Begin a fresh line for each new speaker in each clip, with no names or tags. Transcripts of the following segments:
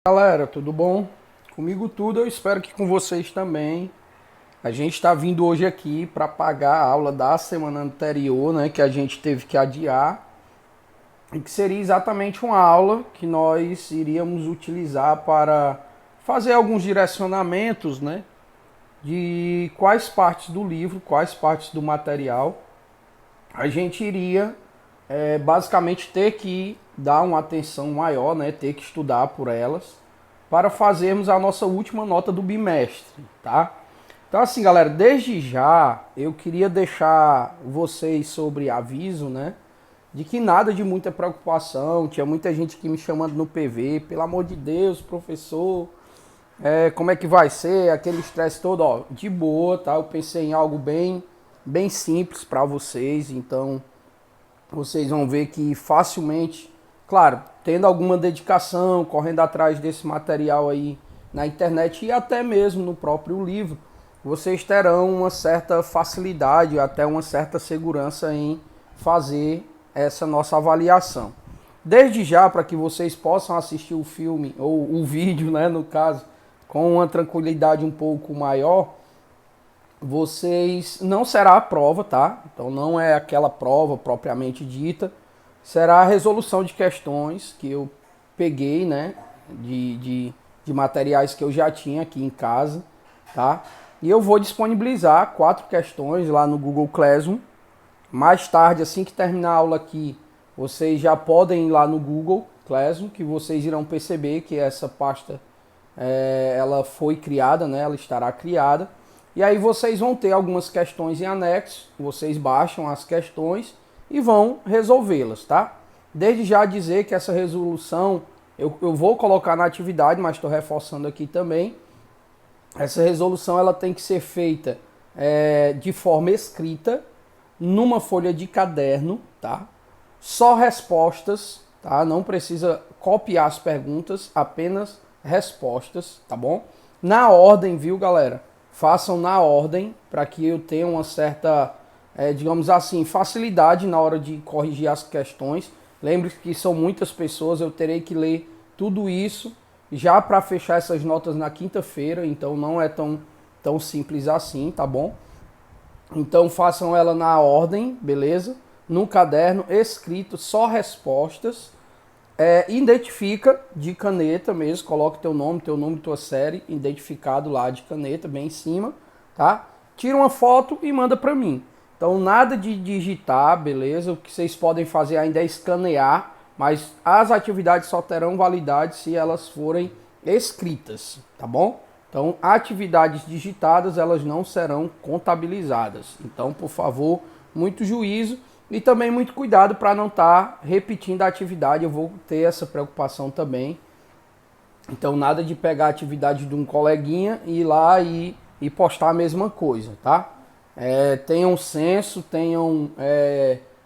Galera, tudo bom? Comigo tudo, eu espero que com vocês também. A gente está vindo hoje aqui para pagar a aula da semana anterior, né, que a gente teve que adiar, e que seria exatamente uma aula que nós iríamos utilizar para fazer alguns direcionamentos, né, de quais partes do livro, quais partes do material a gente iria basicamente ter que dar uma atenção maior, né, ter que estudar por elas para fazermos a nossa última nota do bimestre, tá? Então assim, galera, desde já eu queria deixar vocês sobre aviso, né, de que nada de muita preocupação. Tinha muita gente que me chamando no PV, pelo amor de Deus, professor, como é que vai ser aquele estresse todo, ó, de boa, tá? Eu pensei em algo bem simples para vocês, então vocês vão ver que facilmente, claro, tendo alguma dedicação, correndo atrás desse material aí na internet e até mesmo no próprio livro, vocês terão uma certa facilidade, até uma certa segurança em fazer essa nossa avaliação. Desde já, para que vocês possam assistir o filme, ou o vídeo, né, no caso, com uma tranquilidade um pouco maior, vocês não será a prova, tá? Então não é aquela prova propriamente dita, será a resolução de questões que eu peguei, né, de materiais que eu já tinha aqui em casa, tá? E eu vou disponibilizar 4 questões lá no Google Classroom. Mais tarde, assim que terminar a aula aqui, vocês já podem ir lá no Google Classroom, que vocês irão perceber que essa pasta ela foi criada, né? Ela estará criada. E aí vocês vão ter algumas questões em anexo, vocês baixam as questões e vão resolvê-las, tá? Desde já dizer que essa resolução eu vou colocar na atividade, mas estou reforçando aqui também. Essa resolução ela tem que ser feita de forma escrita, numa folha de caderno, tá? Só respostas, tá? Não precisa copiar as perguntas, apenas respostas, tá bom? Na ordem, viu, galera? Façam na ordem para que eu tenha uma certa, digamos assim, facilidade na hora de corrigir as questões. Lembre que são muitas pessoas, eu terei que ler tudo isso já para fechar essas notas na quinta-feira, então não é tão simples assim, tá bom? Então façam ela na ordem, beleza? Num caderno escrito, só respostas. Identifica de caneta mesmo, coloca teu nome, tua série, identificado lá de caneta, bem em cima, tá? Tira uma foto e manda para mim. Então nada de digitar, beleza? O que vocês podem fazer ainda é escanear, mas as atividades só terão validade se elas forem escritas, tá bom? Então atividades digitadas elas não serão contabilizadas. Então, por favor, muito juízo. E também muito cuidado para não estar repetindo a atividade, eu vou ter essa preocupação também. Então nada de pegar a atividade de um coleguinha e ir lá e postar a mesma coisa, tá? Tenham senso, tenham,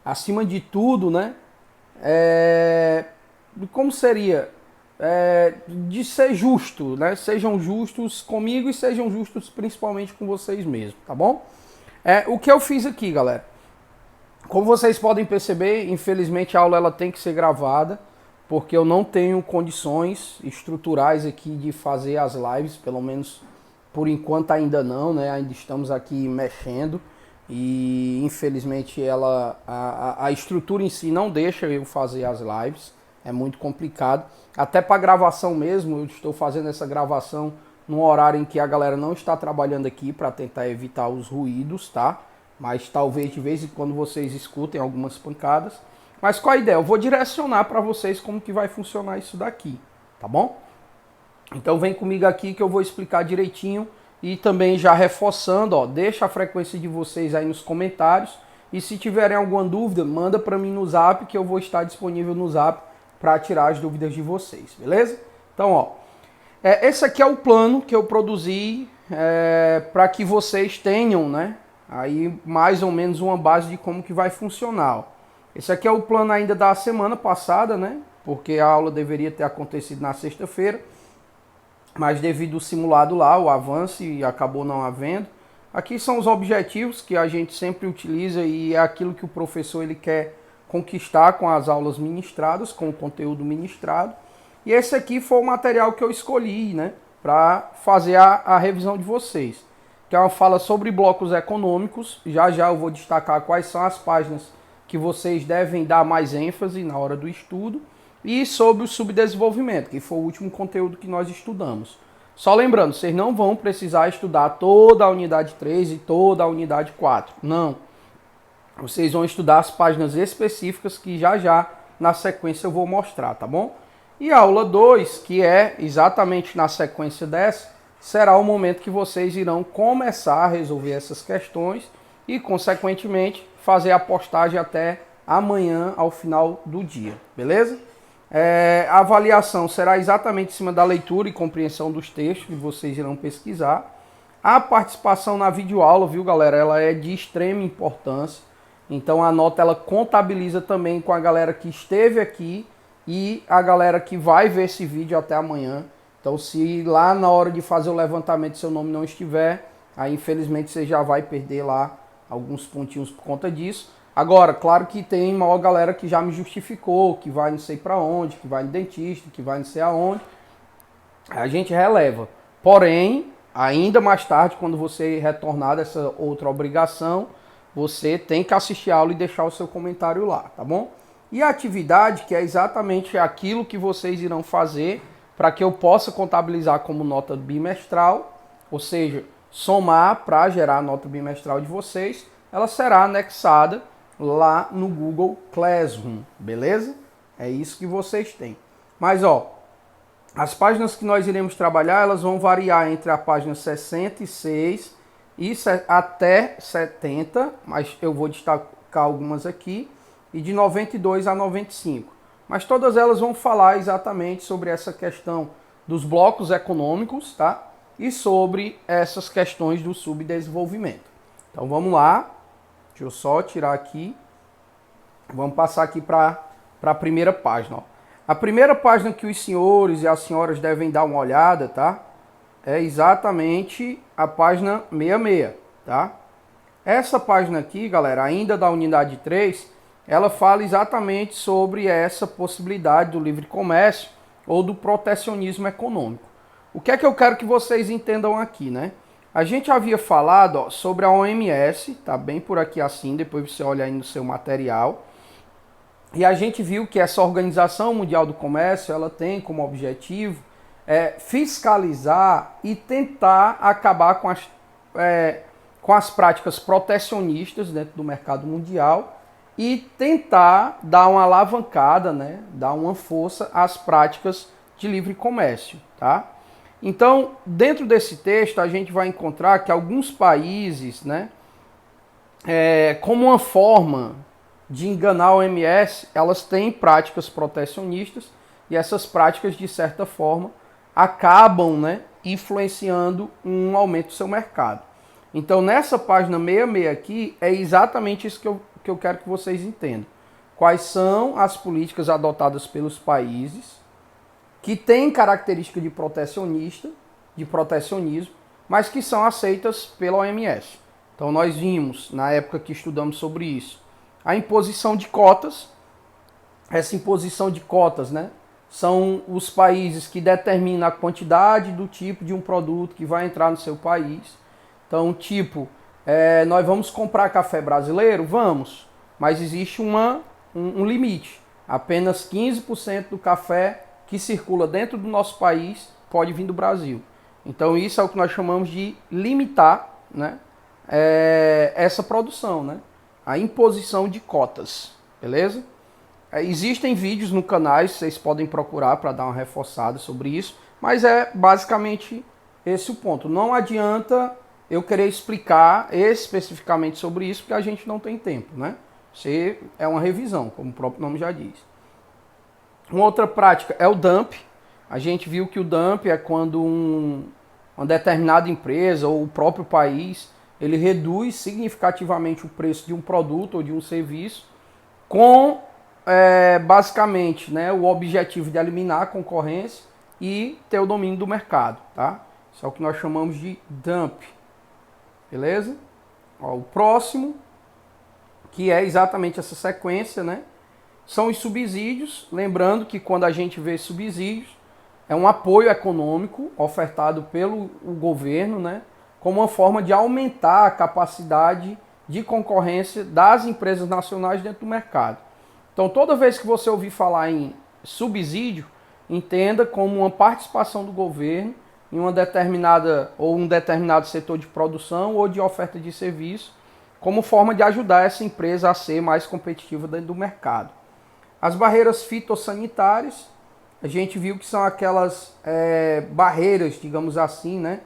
acima de tudo, né? Como seria? De ser justo, né? Sejam justos comigo e sejam justos principalmente com vocês mesmos, tá bom? O que eu fiz aqui, galera? Como vocês podem perceber, infelizmente a aula ela tem que ser gravada, porque eu não tenho condições estruturais aqui de fazer as lives, pelo menos por enquanto ainda não, né? Ainda estamos aqui mexendo e infelizmente a estrutura em si não deixa eu fazer as lives, é muito complicado. Até para gravação mesmo, eu estou fazendo essa gravação num horário em que a galera não está trabalhando aqui para tentar evitar os ruídos, tá? Mas talvez de vez em quando vocês escutem algumas pancadas. Mas qual a ideia? Eu vou direcionar para vocês como que vai funcionar isso daqui, tá bom? Então vem comigo aqui que eu vou explicar direitinho e também já reforçando, ó, deixa a frequência de vocês aí nos comentários e se tiverem alguma dúvida, manda para mim no Zap que eu vou estar disponível no Zap para tirar as dúvidas de vocês, beleza? Então, ó, esse aqui é o plano que eu produzi para que vocês tenham, né? Aí mais ou menos uma base de como que vai funcionar. Ó. Esse aqui é o plano ainda da semana passada, né? Porque a aula deveria ter acontecido na sexta-feira, mas devido ao simulado lá, o avanço acabou não havendo. Aqui são os objetivos que a gente sempre utiliza e é aquilo que o professor ele quer conquistar com as aulas ministradas, com o conteúdo ministrado. E esse aqui foi o material que eu escolhi, né, para fazer a revisão de vocês. Que é uma fala sobre blocos econômicos. Já já eu vou destacar quais são as páginas que vocês devem dar mais ênfase na hora do estudo. E sobre o subdesenvolvimento, que foi o último conteúdo que nós estudamos. Só lembrando, vocês não vão precisar estudar toda a unidade 3 e toda a unidade 4. Não. Vocês vão estudar as páginas específicas que já já na sequência eu vou mostrar, tá bom? E a aula 2, que é exatamente na sequência dessa, será o momento que vocês irão começar a resolver essas questões e, consequentemente, fazer a postagem até amanhã ao final do dia, beleza? A avaliação será exatamente em cima da leitura e compreensão dos textos que vocês irão pesquisar. A participação na videoaula, viu, galera, ela é de extrema importância. Então a nota ela contabiliza também com a galera que esteve aqui e a galera que vai ver esse vídeo até amanhã. Então se lá na hora de fazer o levantamento seu nome não estiver, aí infelizmente você já vai perder lá alguns pontinhos por conta disso. Agora, claro que tem maior galera que já me justificou, que vai não sei para onde, que vai no dentista, que vai não sei aonde. A gente releva. Porém, ainda mais tarde, quando você retornar dessa outra obrigação, você tem que assistir a aula e deixar o seu comentário lá, tá bom? E a atividade, que é exatamente aquilo que vocês irão fazer para que eu possa contabilizar como nota bimestral, ou seja, somar para gerar a nota bimestral de vocês, ela será anexada lá no Google Classroom, beleza? É isso que vocês têm. Mas, ó, as páginas que nós iremos trabalhar, elas vão variar entre a página 66 e até 70, mas eu vou destacar algumas aqui, e de 92 a 95. Mas todas elas vão falar exatamente sobre essa questão dos blocos econômicos, tá? E sobre essas questões do subdesenvolvimento. Então vamos lá. Deixa eu só tirar aqui. Vamos passar aqui para a primeira página. Ó. A primeira página que os senhores e as senhoras devem dar uma olhada, tá? É exatamente a página 66, tá? Essa página aqui, galera, ainda da unidade 3, ela fala exatamente sobre essa possibilidade do livre comércio ou do protecionismo econômico. O que é que eu quero que vocês entendam aqui, né? A gente havia falado ó, sobre a OMS, tá bem por aqui assim, depois você olha aí no seu material. E a gente viu que essa Organização Mundial do Comércio, ela tem como objetivo fiscalizar e tentar acabar com as práticas protecionistas dentro do mercado mundial e tentar dar uma alavancada, né, dar uma força às práticas de livre comércio, tá? Então, dentro desse texto, a gente vai encontrar que alguns países, né, como uma forma de enganar a OMS, elas têm práticas protecionistas e essas práticas, de certa forma, acabam, né, influenciando um aumento do seu mercado. Então, nessa página 66 aqui, é exatamente isso que eu quero que vocês entendam. Quais são as políticas adotadas pelos países que têm característica de protecionismo, mas que são aceitas pela OMS. Então, nós vimos, na época que estudamos sobre isso, a imposição de cotas. Essa imposição de cotas, né, são os países que determinam a quantidade do tipo de um produto que vai entrar no seu país. Então, tipo, nós vamos comprar café brasileiro? Vamos, mas existe um limite. Apenas 15% do café que circula dentro do nosso país pode vir do Brasil. Então, isso é o que nós chamamos de limitar, né, essa produção, né, a imposição de cotas, beleza? Existem vídeos no canal, vocês podem procurar para dar uma reforçada sobre isso, mas é basicamente esse o ponto. Não adianta eu querer explicar especificamente sobre isso, porque a gente não tem tempo, né? Você é uma revisão, como o próprio nome já diz. Uma outra prática é o dump. A gente viu que o dump é quando uma determinada empresa ou o próprio país, ele reduz significativamente o preço de um produto ou de um serviço com basicamente, né, o objetivo de eliminar a concorrência e ter o domínio do mercado, tá? Isso é o que nós chamamos de dump, beleza? Ó, o próximo, que é exatamente essa sequência, né? são os subsídios. Lembrando que quando a gente vê subsídios, é um apoio econômico ofertado pelo governo, né, como uma forma de aumentar a capacidade de concorrência das empresas nacionais dentro do mercado. Então, toda vez que você ouvir falar em subsídio, entenda como uma participação do governo em uma determinada ou um determinado setor de produção ou de oferta de serviço, como forma de ajudar essa empresa a ser mais competitiva dentro do mercado. As barreiras fitossanitárias, a gente viu que são aquelas barreiras, digamos assim, né,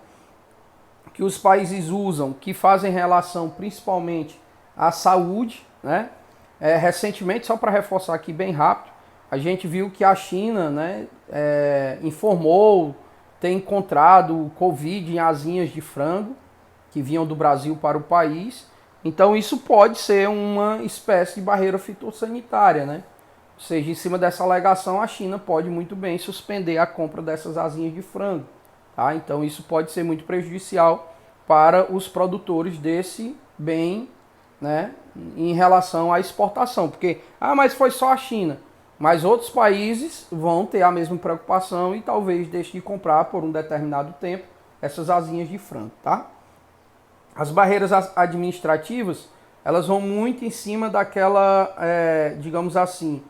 que os países usam, que fazem relação principalmente à saúde, né? Recentemente, só para reforçar aqui bem rápido, a gente viu que a China, né, informou ter encontrado Covid em asinhas de frango que vinham do Brasil para o país. Então isso pode ser uma espécie de barreira fitossanitária, né? Ou seja, em cima dessa alegação, a China pode muito bem suspender a compra dessas asinhas de frango. Tá? Então isso pode ser muito prejudicial para os produtores desse bem, né, em relação à exportação. Porque, mas foi só a China. Mas outros países vão ter a mesma preocupação e talvez deixem de comprar por um determinado tempo essas asinhas de frango. Tá? As barreiras administrativas, elas vão muito em cima daquela, digamos assim,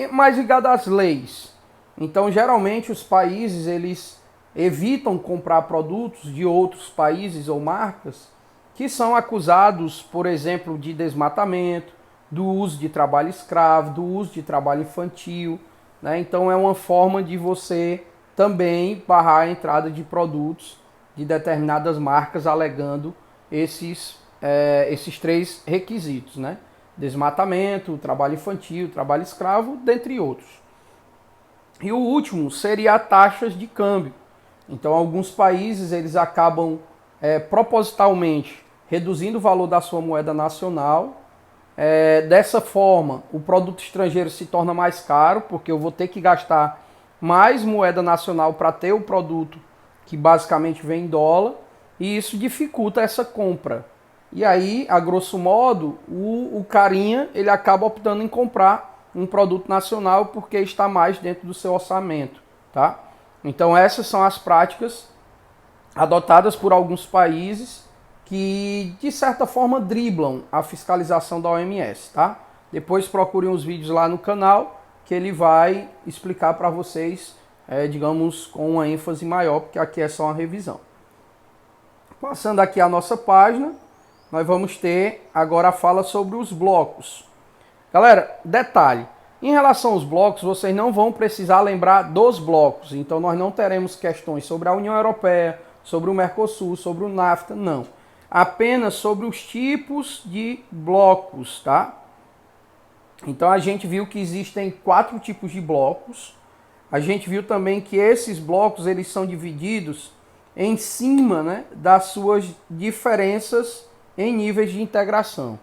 mais ligada às leis. Então, geralmente, os países, eles evitam comprar produtos de outros países ou marcas que são acusados, por exemplo, de desmatamento, do uso de trabalho escravo, do uso de trabalho infantil, né? Então, é uma forma de você também barrar a entrada de produtos de determinadas marcas alegando esses três requisitos, né? Desmatamento, trabalho infantil, trabalho escravo, dentre outros. E o último seria taxas de câmbio. Então, alguns países eles acabam propositalmente reduzindo o valor da sua moeda nacional. Dessa forma, o produto estrangeiro se torna mais caro, porque eu vou ter que gastar mais moeda nacional para ter o produto que basicamente vem em dólar, e isso dificulta essa compra. E aí, a grosso modo, o carinha ele acaba optando em comprar um produto nacional porque está mais dentro do seu orçamento, tá? Então essas são as práticas adotadas por alguns países que de certa forma driblam a fiscalização da OMS, tá? Depois procurem os vídeos lá no canal que ele vai explicar para vocês, digamos, com uma ênfase maior, porque aqui é só uma revisão. Passando aqui a nossa página, nós vamos ter agora a fala sobre os blocos. Galera, detalhe, em relação aos blocos, vocês não vão precisar lembrar dos blocos. Então nós não teremos questões sobre a União Europeia, sobre o Mercosul, sobre o NAFTA, não. Apenas sobre os tipos de blocos, tá? Então a gente viu que existem 4 tipos de blocos. A gente viu também que esses blocos eles são divididos em cima, né, das suas diferenças em níveis de integração.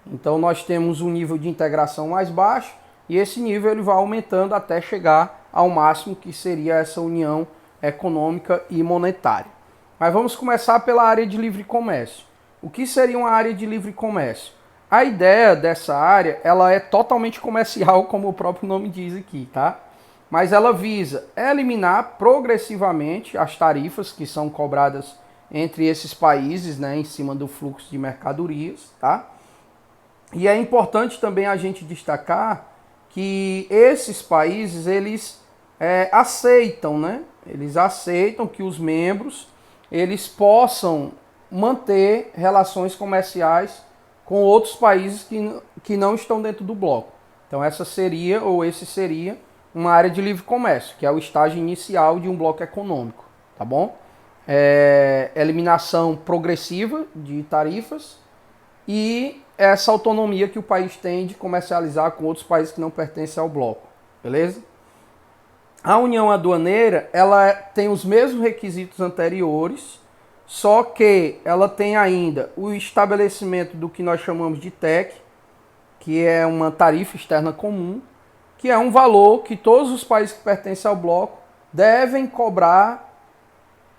Então nós temos um nível de integração mais baixo e esse nível ele vai aumentando até chegar ao máximo que seria essa união econômica e monetária. Mas vamos começar pela área de livre comércio. O que seria uma área de livre comércio? A ideia dessa área ela é totalmente comercial, como o próprio nome diz aqui, tá? Mas ela visa eliminar progressivamente as tarifas que são cobradas entre esses países, né, em cima do fluxo de mercadorias, tá? E é importante também a gente destacar que esses países, eles aceitam, né? Eles aceitam que os membros, eles possam manter relações comerciais com outros países que não estão dentro do bloco. Então essa seria, ou esse seria, uma área de livre comércio, que é o estágio inicial de um bloco econômico, tá bom? Eliminação progressiva de tarifas e essa autonomia que o país tem de comercializar com outros países que não pertencem ao bloco, beleza? A união aduaneira, ela tem os mesmos requisitos anteriores, só que ela tem ainda o estabelecimento do que nós chamamos de TEC, que é uma tarifa externa comum, que é um valor que todos os países que pertencem ao bloco devem cobrar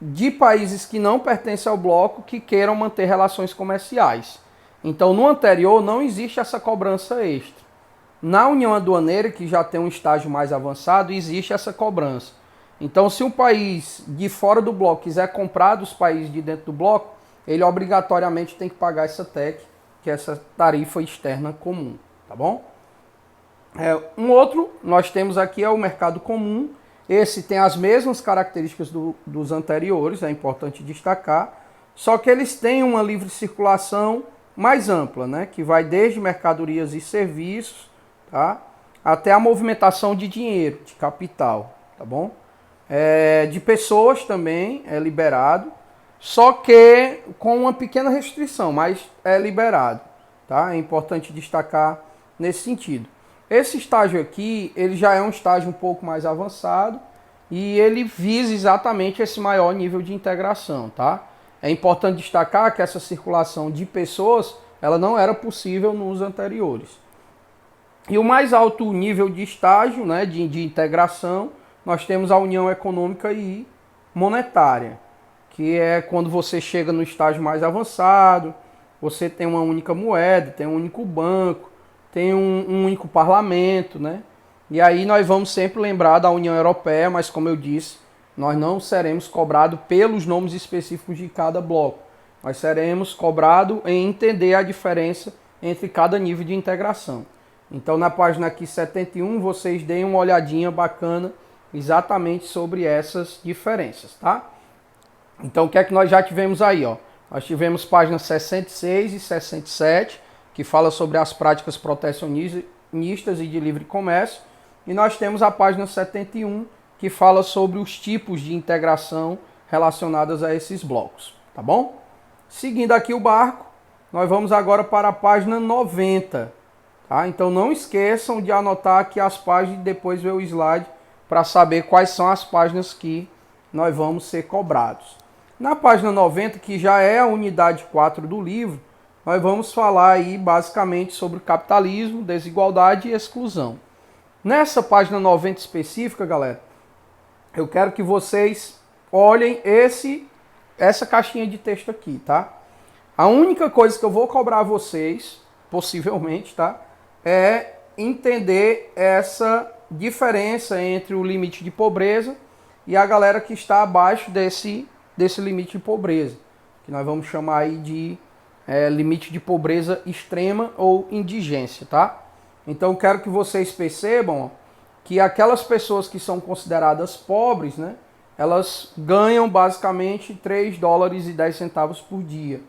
de países que não pertencem ao bloco que queiram manter relações comerciais. Então, no anterior, não existe essa cobrança extra. Na União Aduaneira, que já tem um estágio mais avançado, existe essa cobrança. Então, se um país de fora do bloco quiser comprar dos países de dentro do bloco, ele obrigatoriamente tem que pagar essa TEC, que é essa tarifa externa comum, tá bom? Um outro, nós temos aqui é o mercado comum. Esse tem as mesmas características dos anteriores, é importante destacar, só que eles têm uma livre circulação mais ampla, né? Que vai desde mercadorias e serviços, tá? Até a movimentação de dinheiro, de capital, tá bom? De pessoas também é liberado, só que com uma pequena restrição, mas é liberado, tá? É importante destacar nesse sentido. Esse estágio aqui, ele já é um estágio um pouco mais avançado e ele visa exatamente esse maior nível de integração, tá? É importante destacar que essa circulação de pessoas, ela não era possível nos anteriores. E o mais alto nível de estágio, né, de integração, nós temos a União Econômica e Monetária, que é quando você chega no estágio mais avançado, você tem uma única moeda, tem um único banco, tem um único parlamento, né? E aí nós vamos sempre lembrar da União Europeia, mas como eu disse, nós não seremos cobrados pelos nomes específicos de cada bloco. Nós seremos cobrados em entender a diferença entre cada nível de integração. Então na página aqui 71, vocês deem uma olhadinha bacana exatamente sobre essas diferenças, tá? Então o que é que nós já tivemos aí, ó? Nós tivemos páginas 66 e 67, que fala sobre as práticas protecionistas e de livre comércio, e nós temos a página 71, que fala sobre os tipos de integração relacionadas a esses blocos, tá bom? Seguindo aqui o barco, nós vamos agora para a página 90, tá? Então não esqueçam de anotar aqui as páginas e depois ver o slide para saber quais são as páginas que nós vamos ser cobrados. Na página 90, que já é a unidade 4 do livro, nós vamos falar aí basicamente sobre capitalismo, desigualdade e exclusão. Nessa página 90 específica, galera, eu quero que vocês olhem essa caixinha de texto aqui, tá? A única coisa que eu vou cobrar vocês, possivelmente, tá? É entender essa diferença entre o limite de pobreza e a galera que está abaixo desse limite de pobreza, que nós vamos chamar aí de limite de pobreza extrema ou indigência, tá? Então eu quero que vocês percebam que aquelas pessoas que são consideradas pobres, né, elas ganham basicamente 3 dólares e 10 centavos por dia.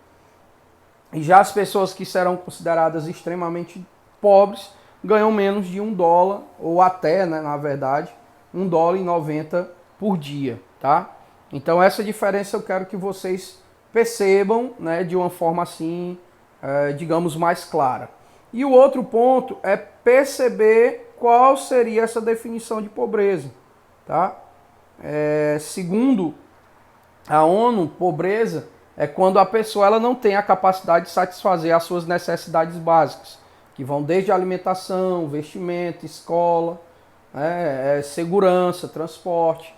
E já as pessoas que serão consideradas extremamente pobres ganham menos de 1 dólar, ou até, né, na verdade, 1 dólar e 90 por dia, tá? Então essa diferença eu quero que vocês percebam, né, de uma forma assim, digamos, mais clara. E o outro ponto é perceber qual seria essa definição de pobreza, tá? Segundo a ONU, pobreza é quando a pessoa ela não tem a capacidade de satisfazer as suas necessidades básicas, que vão desde alimentação, vestimento, escola, segurança, transporte.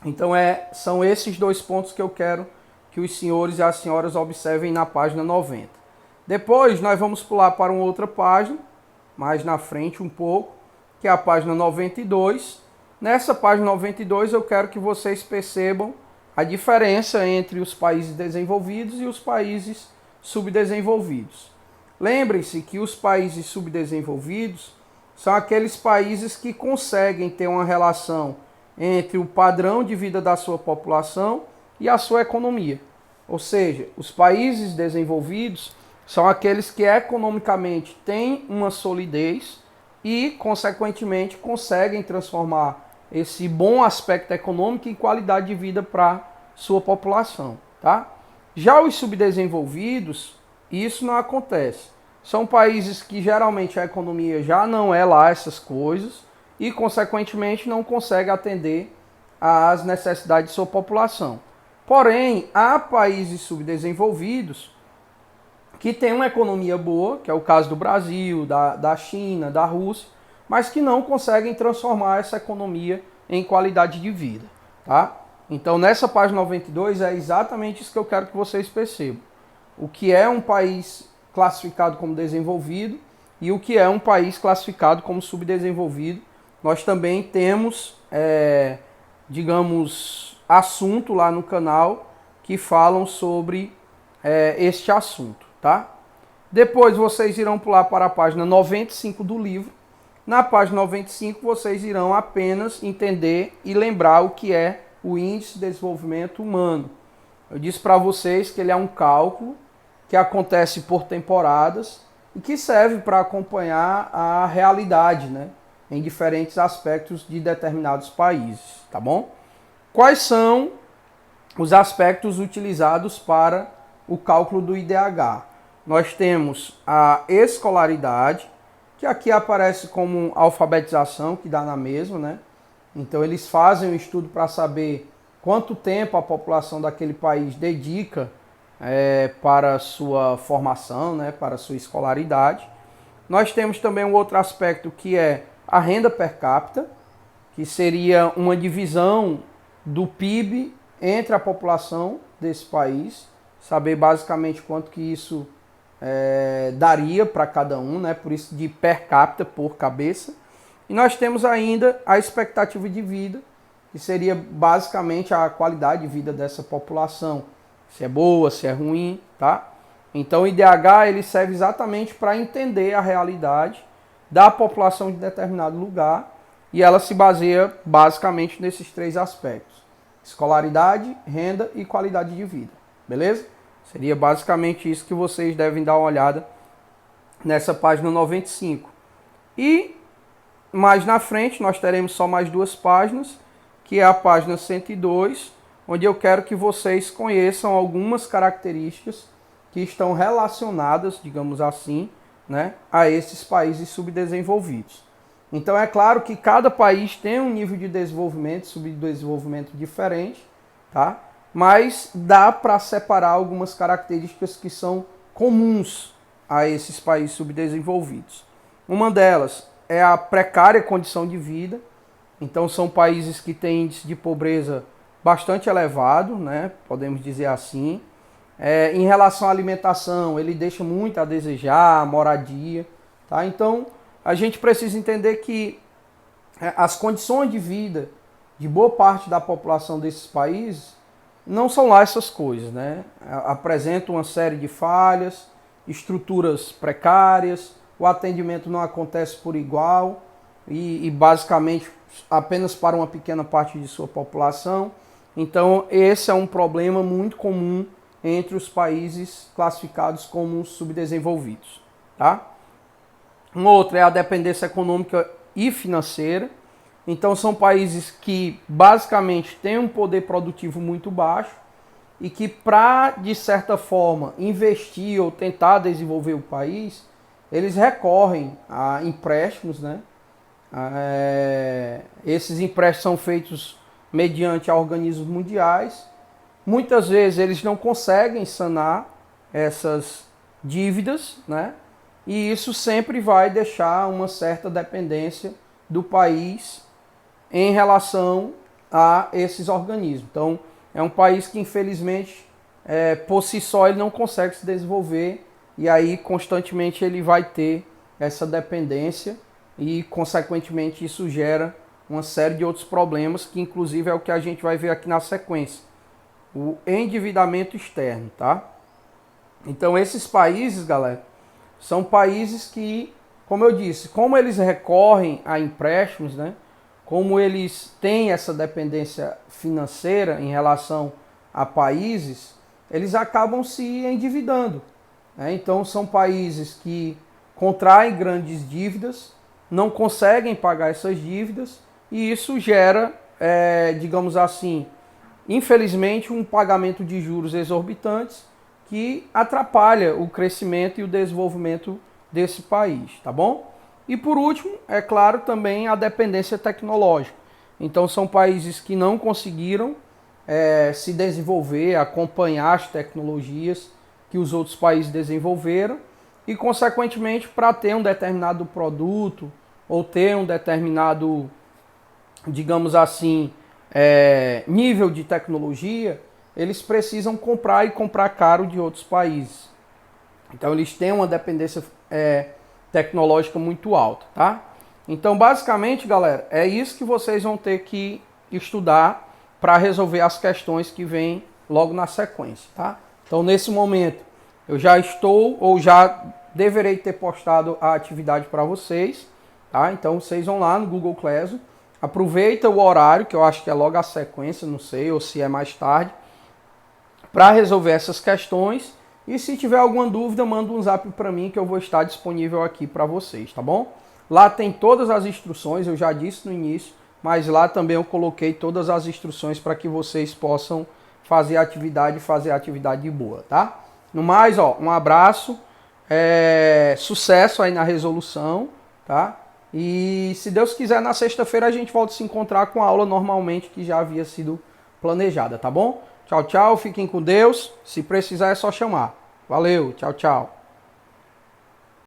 Então são esses dois pontos que eu quero que os senhores e as senhoras observem na página 90. Depois nós vamos pular para uma outra página, mais na frente um pouco, que é a página 92. Nessa página 92 eu quero que vocês percebam a diferença entre os países desenvolvidos e os países subdesenvolvidos. Lembrem-se que os países subdesenvolvidos são aqueles países que conseguem ter uma relação entre o padrão de vida da sua população e a sua economia. Ou seja, os países desenvolvidos são aqueles que economicamente têm uma solidez e, consequentemente, conseguem transformar esse bom aspecto econômico em qualidade de vida para sua população, tá? Já os subdesenvolvidos, isso não acontece. São países que geralmente a economia já não é lá essas coisas e, consequentemente, não consegue atender às necessidades de sua população. Porém, há países subdesenvolvidos que têm uma economia boa, que é o caso do Brasil, da China, da Rússia, mas que não conseguem transformar essa economia em qualidade de vida, tá? Então, nessa página 92 é exatamente isso que eu quero que vocês percebam. O que é um país classificado como desenvolvido e o que é um país classificado como subdesenvolvido. Nós também temos, digamos, assunto lá no canal que falam sobre este assunto, tá? Depois vocês irão pular para a página 95 do livro. Na página 95 vocês irão apenas entender e lembrar o que é o Índice de Desenvolvimento Humano. Eu disse para vocês que ele é um cálculo que acontece por temporadas e que serve para acompanhar a realidade, né, em diferentes aspectos de determinados países, tá bom? Quais são os aspectos utilizados para o cálculo do IDH? Nós temos a escolaridade, que aqui aparece como alfabetização, que dá na mesma, né? Então eles fazem um estudo para saber quanto tempo a população daquele país dedica para sua formação, né? Para sua escolaridade. Nós temos também um outro aspecto que é a renda per capita, que seria uma divisão do PIB entre a população desse país, saber basicamente quanto que isso daria para cada um, né? Por isso de per capita, por cabeça. E nós temos ainda a expectativa de vida, que seria basicamente a qualidade de vida dessa população, se é boa, se é ruim, tá? Então o IDH ele serve exatamente para entender a realidade da população de determinado lugar e ela se baseia basicamente nesses três aspectos: escolaridade, renda e qualidade de vida, beleza? Seria basicamente isso que vocês devem dar uma olhada nessa página 95. E mais na frente nós teremos só mais duas páginas, que é a página 102, onde eu quero que vocês conheçam algumas características que estão relacionadas, digamos assim, né, a esses países subdesenvolvidos. Então é claro que cada país tem um nível de desenvolvimento, subdesenvolvimento diferente, tá? Mas dá para separar algumas características que são comuns a esses países subdesenvolvidos. Uma delas é a precária condição de vida. Então são países que têm índice de pobreza bastante elevado, né? Podemos dizer assim. Em relação à alimentação, ele deixa muito a desejar, a moradia, tá? Então a gente precisa entender que as condições de vida de boa parte da população desses países não são lá essas coisas, né? Apresentam uma série de falhas, estruturas precárias, o atendimento não acontece por igual e basicamente apenas para uma pequena parte de sua população. Então esse é um problema muito comum entre os países classificados como subdesenvolvidos, tá? Um outro é a dependência econômica e financeira. Então são países que basicamente têm um poder produtivo muito baixo e que para, de certa forma, investir ou tentar desenvolver o país, eles recorrem a empréstimos, né? Esses empréstimos são feitos mediante organismos mundiais. Muitas vezes eles não conseguem sanar essas dívidas, né? E isso sempre vai deixar uma certa dependência do país em relação a esses organismos. Então, é um país que, infelizmente, por si só, ele não consegue se desenvolver e aí, constantemente, ele vai ter essa dependência e, consequentemente, isso gera uma série de outros problemas, que, inclusive, é o que a gente vai ver aqui na sequência. O endividamento externo, tá? Então, esses países, galera, são países que, como eu disse, como eles recorrem a empréstimos, né? Como eles têm essa dependência financeira em relação a países, eles acabam se endividando, né? Então são países que contraem grandes dívidas, não conseguem pagar essas dívidas e isso gera, digamos assim, infelizmente um pagamento de juros exorbitantes que atrapalha o crescimento e o desenvolvimento desse país, tá bom? E por último, é claro, também a dependência tecnológica. Então são países que não conseguiram se desenvolver, acompanhar as tecnologias que os outros países desenvolveram e, consequentemente, para ter um determinado produto ou ter um determinado, digamos assim, nível de tecnologia, eles precisam comprar e comprar caro de outros países. Então eles têm uma dependência tecnológica muito alta, tá? Então, basicamente, galera, é isso que vocês vão ter que estudar para resolver as questões que vêm logo na sequência, tá? Então, nesse momento, eu já estou ou já deverei ter postado a atividade para vocês, tá? Então, vocês vão lá no Google Classroom, aproveita o horário, que eu acho que é logo a sequência, não sei, ou se é mais tarde, para resolver essas questões. E se tiver alguma dúvida, manda um zap para mim que eu vou estar disponível aqui para vocês, tá bom? Lá tem todas as instruções, eu já disse no início, mas lá também eu coloquei todas as instruções para que vocês possam fazer a atividade boa, tá? No mais, ó, um abraço, sucesso aí na resolução, tá? E se Deus quiser, na sexta-feira a gente volta a se encontrar com a aula normalmente que já havia sido planejada, tá bom? Tchau, tchau, fiquem com Deus. Se precisar é só chamar. Valeu, tchau, tchau.